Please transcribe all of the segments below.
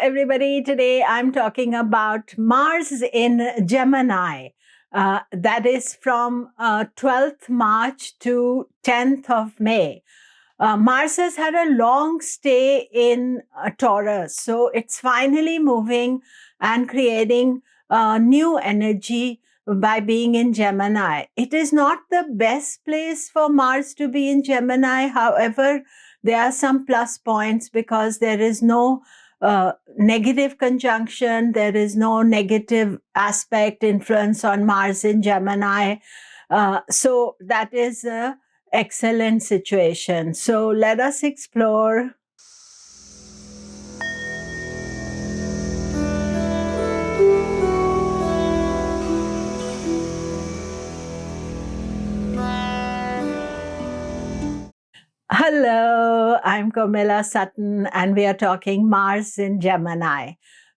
everybody. Today I'm talking about Mars in Gemini. That is from 12th March to 10th of May. Mars has had a long stay in Taurus, so it's finally moving and creating new energy by being in Gemini. It is not the best place for Mars to be in Gemini. However, there are some plus points because there is no negative conjunction, there is no negative aspect influence on Mars in Gemini. So that is an excellent situation. So let us explore. Hello, I'm Komilla Sutton, and we are talking Mars in Gemini.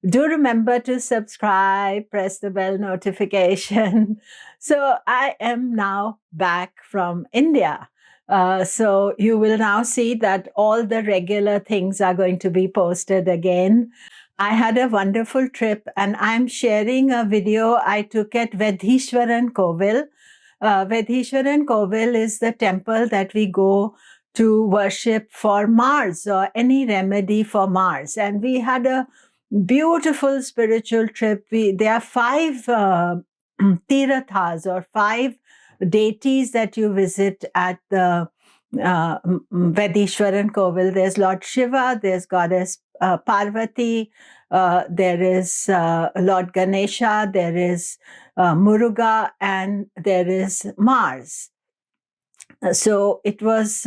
Do remember to subscribe, press the bell notification. So I am now back from India. So you will now see that all the regular things are going to be posted again. I had a wonderful trip, and I'm sharing a video I took at Vedishwaran Kovil. Vedishwaran Kovil is the temple that we go to worship for Mars or any remedy for Mars. And we had a beautiful spiritual trip. There are 5 tirathas or 5 deities that you visit at the Vedishwaran Kovil. There's Lord Shiva, there's Goddess Parvati, there is Lord Ganesha, there is Muruga, and there is Mars. So it was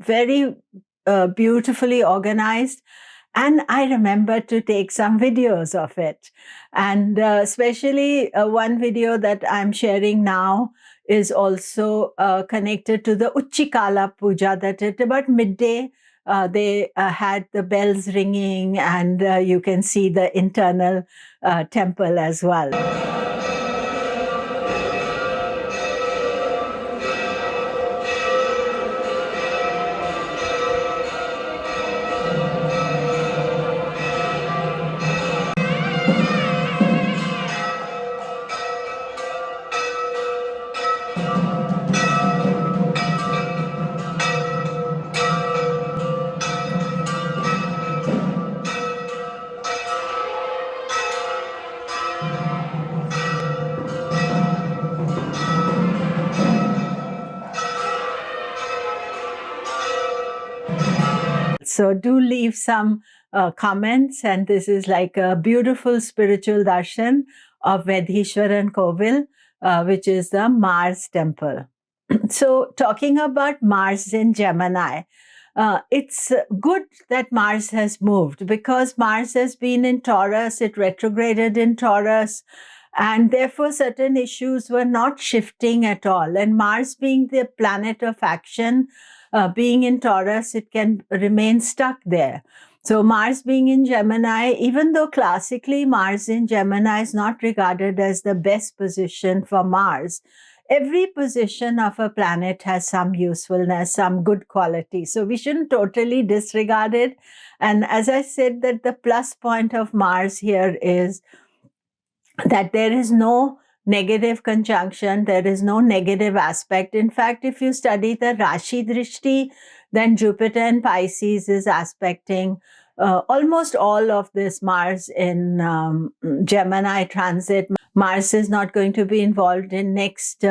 very beautifully organized, and I remember to take some videos of it. And especially one video that I'm sharing now is also connected to the Uchikala Puja, that at about midday they had the bells ringing, and you can see the internal temple as well. So do leave some comments, and this is like a beautiful spiritual darshan of Vedishwaran Kovil, which is the Mars temple. So talking about Mars in Gemini, it's good that Mars has moved because Mars has been in Taurus, it retrograded in Taurus, and therefore certain issues were not shifting at all. And Mars being the planet of action, being in Taurus, it can remain stuck there. So Mars being in Gemini, even though classically Mars in Gemini is not regarded as the best position for Mars, every position of a planet has some usefulness, some good quality. So we shouldn't totally disregard it. And as I said, that the plus point of Mars here is that there is no negative conjunction, there is no negative aspect. In fact, if you study the rashi drishti, then Jupiter and Pisces is aspecting almost all of this Mars in Gemini transit. Mars is not going to be involved in next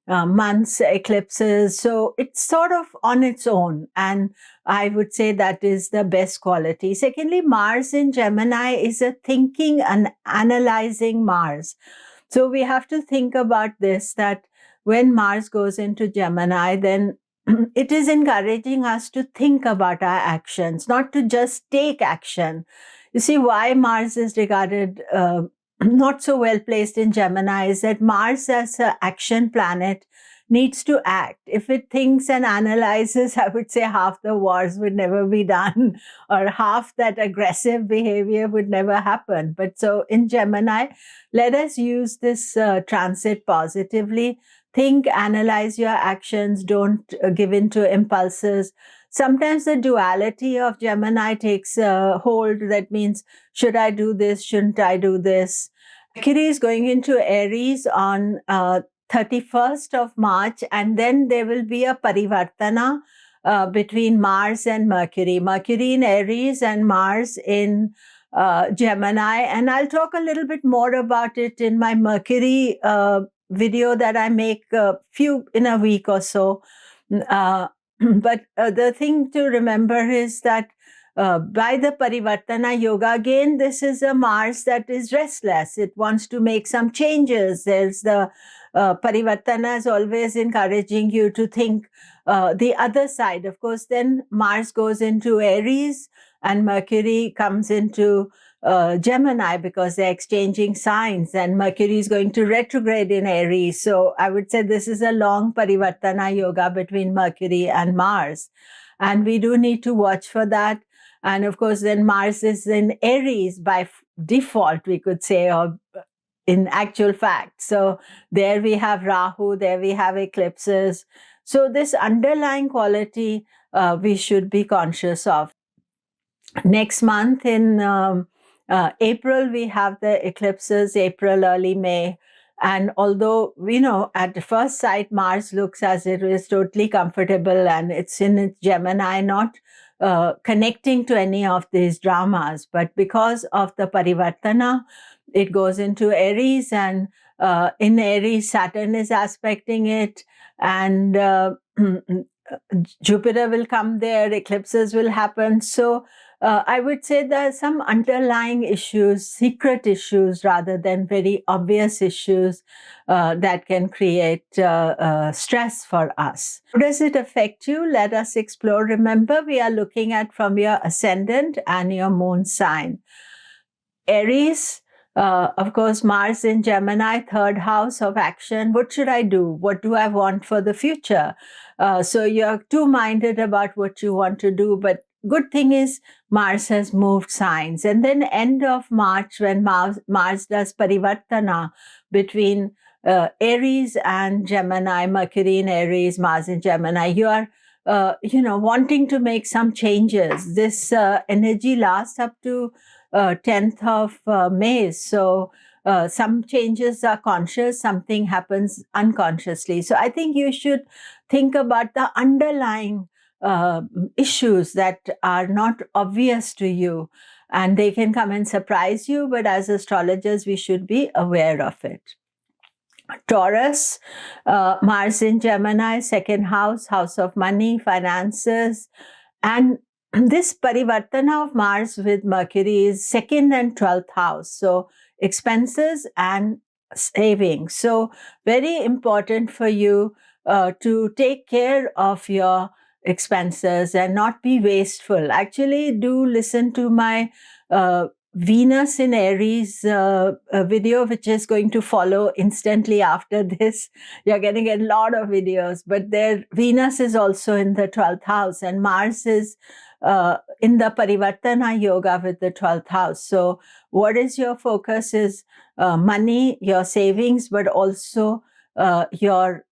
month's eclipses. So it's sort of on its own. And I would say that is the best quality. Secondly, Mars in Gemini is a thinking and analyzing Mars. So we have to think about this, that when Mars goes into Gemini, then it is encouraging us to think about our actions, not to just take action. You see, why Mars is regarded not so well placed in Gemini is that Mars as an action planet needs to act. If it thinks and analyzes, I would say half the wars would never be done, or half that aggressive behavior would never happen. But so in Gemini, let us use this transit positively. Think, analyze your actions, don't give in to impulses. Sometimes the duality of Gemini takes hold. That means, should I do this? Shouldn't I do this? Mercury is going into Aries on 31st of March, and then there will be a parivartana between Mars and Mercury. Mercury in Aries and Mars in Gemini. And I'll talk a little bit more about it in my Mercury video that I make in a week or so. But the thing to remember is that by the Parivartana Yoga, again, this is a Mars that is restless. It wants to make some changes. There's the Parivartana is always encouraging you to think the other side. Of course, then Mars goes into Aries and Mercury comes into Gemini because they're exchanging signs, and Mercury is going to retrograde in Aries. So I would say this is a long Parivartana Yoga between Mercury and Mars. And we do need to watch for that. And of course, then Mars is in Aries by default, we could say, or in actual fact. So there we have Rahu, there we have eclipses. So this underlying quality we should be conscious of. Next month in April, we have the eclipses, April, early May. And although, at the first sight, Mars looks as it is totally comfortable and it's in its Gemini, not connecting to any of these dramas. But because of the Parivartana, it goes into Aries, and in Aries, Saturn is aspecting it, and Jupiter will come there, eclipses will happen. So I would say there are some underlying issues, secret issues, rather than very obvious issues that can create stress for us. How does it affect you? Let us explore. Remember, we are looking at from your ascendant and your moon sign. Aries, of course, Mars in Gemini, third house of action. What should I do? What do I want for the future? So you're two-minded about what you want to do, but good thing is Mars has moved signs. And then end of March, when Mars does parivartana between Aries and Gemini, Mercury in Aries, Mars in Gemini, you are wanting to make some changes. This energy lasts up to 10th of May. So some changes are conscious, something happens unconsciously. So I think you should think about the underlying issues that are not obvious to you, and they can come and surprise you, but as astrologers, we should be aware of it. Taurus, Mars in Gemini, second house, house of money, finances, and this parivartana of Mars with Mercury is second and 12th house. So expenses and savings. So very important for you to take care of your expenses and not be wasteful. Actually, do listen to my Venus in Aries video, which is going to follow instantly after this. You're going to get a lot of videos, but there Venus is also in the 12th house, and Mars is in the Parivartana Yoga with the 12th house. So what is your focus is money, your savings, but also your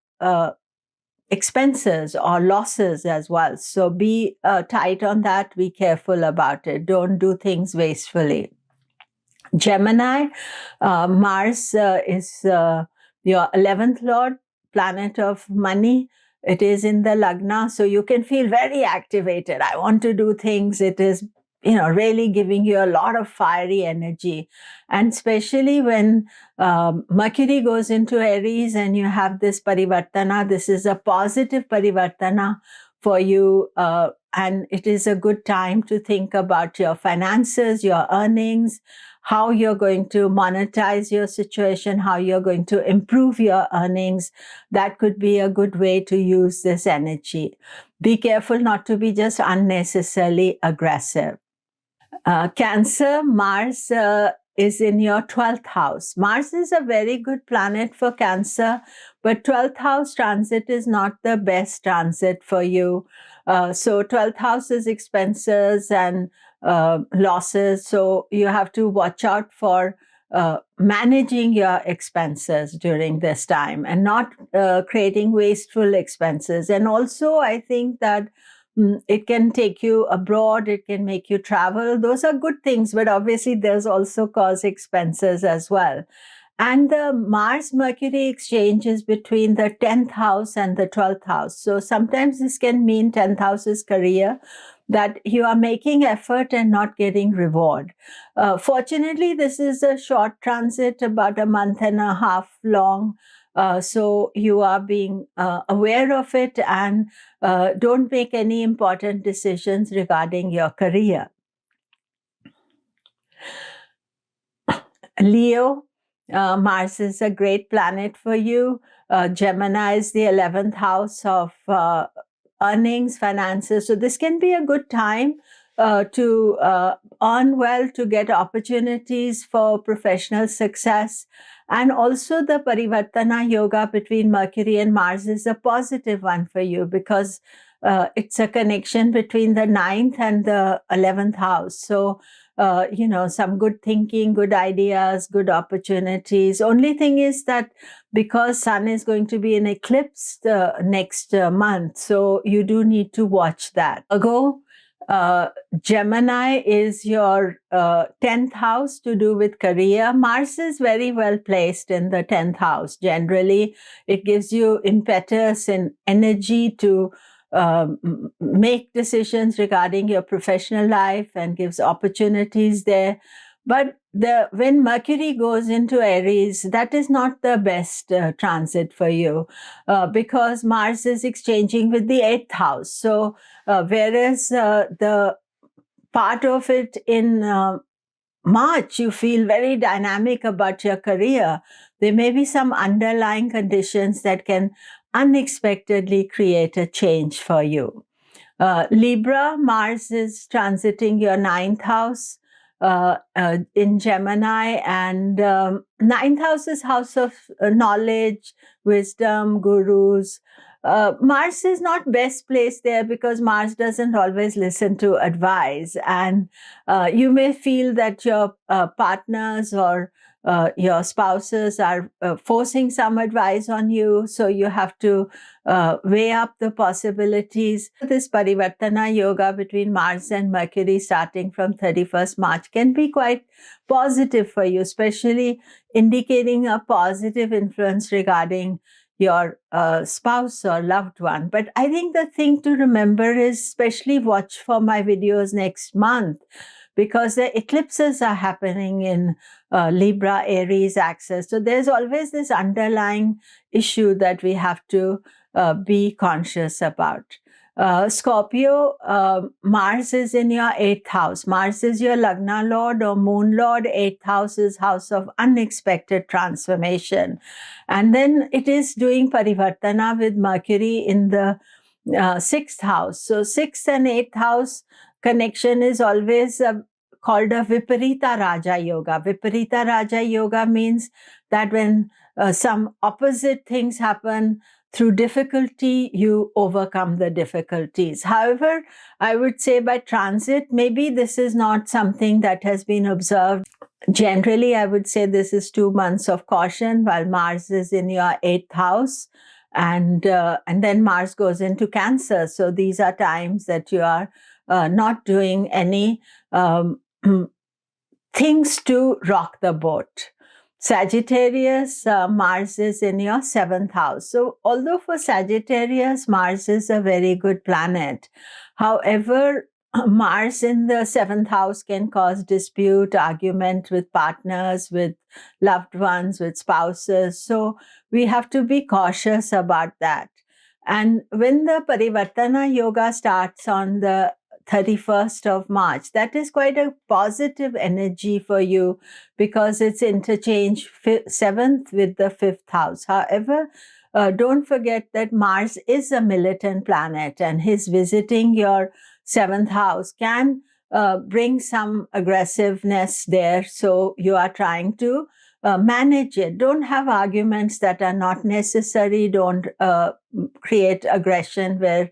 expenses or losses as well. So be tight on that. Be careful about it. Don't do things wastefully. Gemini, Mars is your 11th lord, planet of money. It is in the Lagna, so you can feel very activated. I want to do things. It is, really giving you a lot of fiery energy. And especially when Mercury goes into Aries and you have this parivartana, this is a positive parivartana for you. And it is a good time to think about your finances, your earnings, how you're going to monetize your situation, how you're going to improve your earnings. That could be a good way to use this energy. Be careful not to be just unnecessarily aggressive. Cancer, Mars is in your 12th house. Mars is a very good planet for Cancer, but 12th house transit is not the best transit for you. So 12th house is expenses and losses. So you have to watch out for managing your expenses during this time and not creating wasteful expenses. And also, I think that it can take you abroad, it can make you travel. Those are good things, but obviously there's also cause expenses as well. And the Mars-Mercury exchange is between the 10th house and the 12th house. So sometimes this can mean 10th house is career, that you are making effort and not getting reward. Fortunately, this is a short transit, about a month and a half long. So you are being aware of it and don't make any important decisions regarding your career. Leo, Mars is a great planet for you. Gemini is the 11th house of earnings, finances. So this can be a good time to earn well, to get opportunities for professional success. And also the Parivartana Yoga between Mercury and Mars is a positive one for you because it's a connection between the 9th and the 11th house. So some good thinking, good ideas, good opportunities. Only thing is that because Sun is going to be in eclipse next month, so you do need to watch that. Virgo, Gemini is your 10th house to do with career. Mars is very well placed in the 10th house. Generally, it gives you impetus and energy to make decisions regarding your professional life and gives opportunities there. But when Mercury goes into Aries, that is not the best transit for you because Mars is exchanging with the 8th house. So whereas the part of it in March, you feel very dynamic about your career, there may be some underlying conditions that can unexpectedly create a change for you. Libra, Mars is transiting your 9th house in Gemini, and 9th house is house of knowledge, wisdom, gurus. Mars is not best placed there because Mars doesn't always listen to advice, and you may feel that your partners or your spouses are forcing some advice on you, so you have to weigh up the possibilities. This Parivartana Yoga between Mars and Mercury starting from 31st March can be quite positive for you, especially indicating a positive influence regarding your spouse or loved one. But I think the thing to remember is especially watch for my videos next month, because the eclipses are happening in Libra, Aries axis. So there's always this underlying issue that we have to be conscious about. Scorpio, Mars is in your 8th house. Mars is your Lagna Lord or Moon Lord. 8th house is house of unexpected transformation. And then it is doing Parivartana with Mercury in the 6th house. So 6th and 8th house connection is always called a Viparita Raja Yoga. Viparita Raja Yoga means that when some opposite things happen, through difficulty, you overcome the difficulties. However, I would say by transit, maybe this is not something that has been observed. Generally, I would say this is 2 months of caution while Mars is in your 8th house. And then Mars goes into Cancer. So these are times that you are not doing any things to rock the boat. Sagittarius, Mars is in your 7th house. So although for Sagittarius, Mars is a very good planet, however, Mars in the 7th house can cause dispute, argument with partners, with loved ones, with spouses. So we have to be cautious about that. And when the Parivartana Yoga starts on the 31st of March, that is quite a positive energy for you because it's interchange 7th with the 5th house. However, don't forget that Mars is a militant planet and his visiting your 7th house can brings some aggressiveness there. So you are trying to manage it. Don't have arguments that are not necessary. Don't create aggression where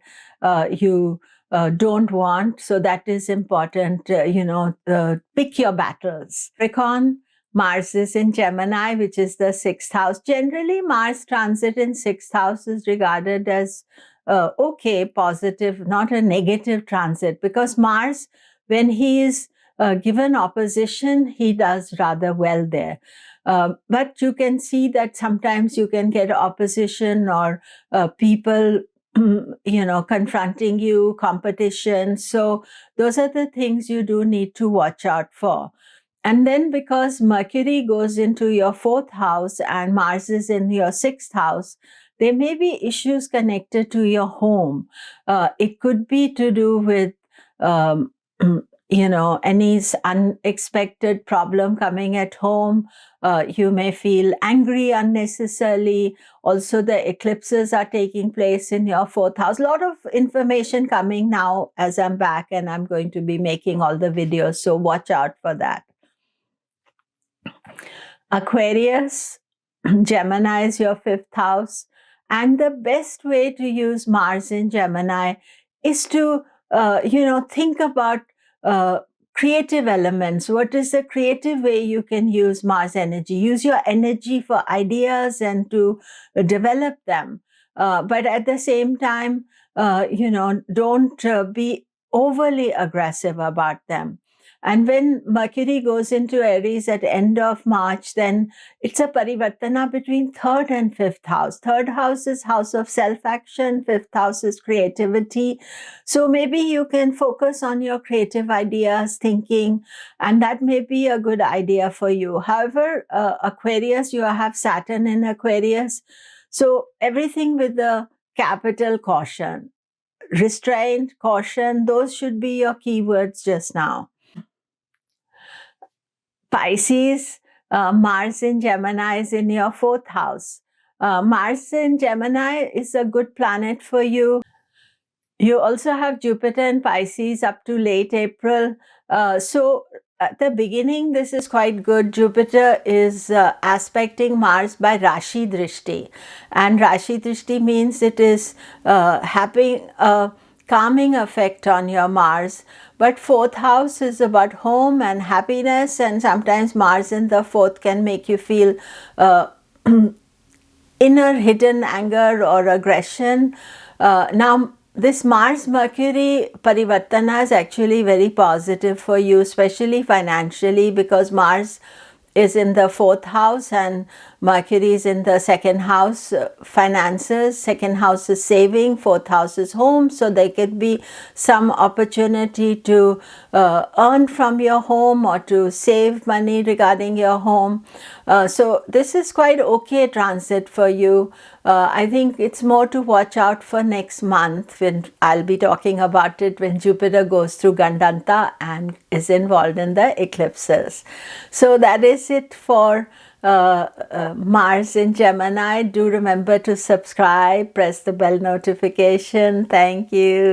you don't want. So that is important. Pick your battles. Capricorn, Mars is in Gemini, which is the 6th house. Generally, Mars transit in 6th house is regarded as okay, positive, not a negative transit, because Mars, when he is given opposition, he does rather well there. But you can see that sometimes you can get opposition or people confronting you, competition. So those are the things you do need to watch out for. And then because Mercury goes into your 4th house and Mars is in your 6th house, there may be issues connected to your home. It could be to do with, any unexpected problem coming at home. You may feel angry unnecessarily. Also, the eclipses are taking place in your 4th house. A lot of information coming now as I'm back, and I'm going to be making all the videos. So watch out for that. Aquarius, Gemini is your 5th house. And the best way to use Mars in Gemini is to, think about creative elements. What is the creative way you can use Mars energy? Use your energy for ideas and to develop them. But at the same time, don't be overly aggressive about them. And when Mercury goes into Aries at end of March, then it's a parivartana between 3rd and 5th house. 3rd house is house of self-action. 5th house is creativity. So maybe you can focus on your creative ideas, thinking, and that may be a good idea for you. However, Aquarius, you have Saturn in Aquarius. So everything with the capital caution. Restraint, caution, those should be your keywords just now. Pisces, Mars in Gemini is in your 4th house. Mars in Gemini is a good planet for you. You also have Jupiter in Pisces up to late April. So at the beginning, this is quite good. Jupiter is aspecting Mars by rashi drishti. And rashi drishti means it is having a calming effect on your Mars. But 4th house is about home and happiness, and sometimes Mars in the 4th can make you feel inner hidden anger or aggression. Now, this Mars-Mercury parivartana is actually very positive for you, especially financially, because Mars is in the 4th house and Mercury is in the 2nd house, finances. 2nd house is saving, 4th house is home. So there could be some opportunity to earn from your home or to save money regarding your home. So this is quite okay transit for you. I think it's more to watch out for next month, when I'll be talking about it when Jupiter goes through Gandanta and is involved in the eclipses. So that is it for Mars in Gemini. Do remember to subscribe, press the bell notification. Thank you.